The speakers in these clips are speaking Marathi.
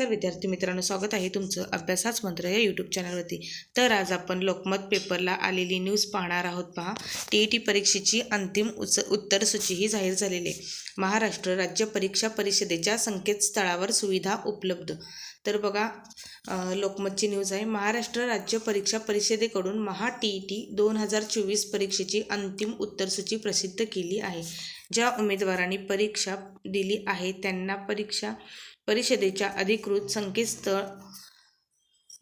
नमस्कार विद्यार्थी मित्रांनो, स्वागत आहे तुमचं अभ्यास हाच मंत्र या यूट्यूब चॅनलवरती। तर आज आपण लोकमत पेपरला आलेली न्यूज पाहणार आहोत। पहा, टी परीक्षेची अंतिम उत्तर सूची ही जाहीर झालेली आहे। महाराष्ट्र राज्य परीक्षा परिषदेच्या संकेतस्थळावर सुविधा उपलब्ध। तर बघा, लोकमतची न्यूज आहे। महाराष्ट्र राज्य परीक्षा परिषदेकडून महा TET 2024 परीक्षेची अंतिम उत्तरसूची प्रसिद्ध केली आहे। ज्या उमेदवारांनी परीक्षा दिली आहे त्यांना परीक्षा परिषदेच्या अधिकृत संकेतस्थळ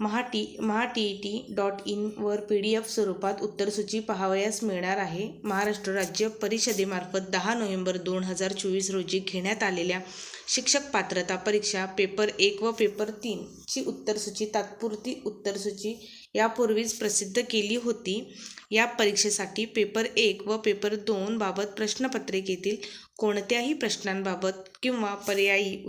mahatet.in वर PDF स्वरूपात उत्तरसूची पाहावयास मिळणार आहे। महाराष्ट्र राज्य परिषदेमार्फत 10 नोव्हेंबर 2024 रोजी घेण्यात आलेल्या शिक्षक पात्रता परीक्षा पेपर 1 व पेपर 3 ची उत्तरसूची तात्पुरती उत्तरसूची यापूर्वीच प्रसिद्ध केली होती। या परीक्षेसाठी पेपर 1 व पेपर 2 बाबत प्रश्नपत्रिकेतील कोणत्याही प्रश्नांबाबत किंवा पर्यायी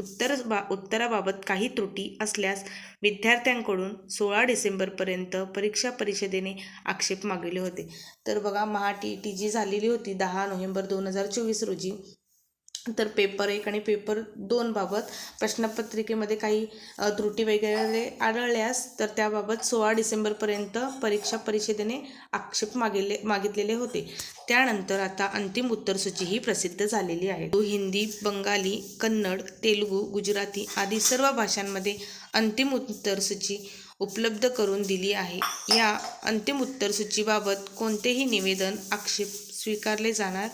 उत्तराबाबत काही त्रुटी असल्यास विद्यार्थ्यांकडून 16 डिसेंबरपर्यंत परीक्षा परिषदेने आक्षेप मागवले होते। तर बघा, mahatet जी झालेली होती 10 नोव्हेंबर 2024 रोजी, तर पेपर 1 आणि पेपर 2 बाबत प्रश्नपत्रिकेमध्ये काही त्रुटी वगैरे आढळल्यास तर त्याबाबत 16 डिसेंबरपर्यंत परीक्षा परिषदेने आक्षेप मागितलेले होते। त्यानंतर आता अंतिम उत्तरसूची ही प्रसिद्ध झालेली आहे। हिंदी, बंगाली, कन्नड, तेलुगू, गुजराती आदी सर्व भाषांमध्ये अंतिम उत्तरसूची उपलब्ध करून दिली आहे। या अंतिम उत्तरसूचीबाबत कोणतेही निवेदन, आक्षेप स्वीकारले जाणार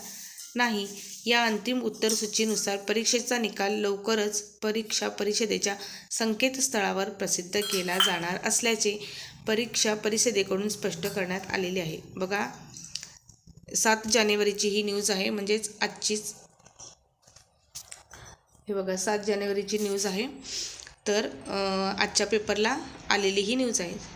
नाही। या अंतिम उत्तरसूचीनुसार परीक्षेचा निकाल लवकरच परीक्षा परिषदेच्या संकेतस्थळावर प्रसिद्ध केला जाणार असल्याचे परीक्षा परिषदेकडून स्पष्ट करण्यात आलेले आहे। बघा, 7 जानेवारीची ही न्यूज आहे, म्हणजेच आजचीच हे बघा 7 जानेवारीची न्यूज आहे। तर आजच्या पेपरला आलेली ही न्यूज आहे।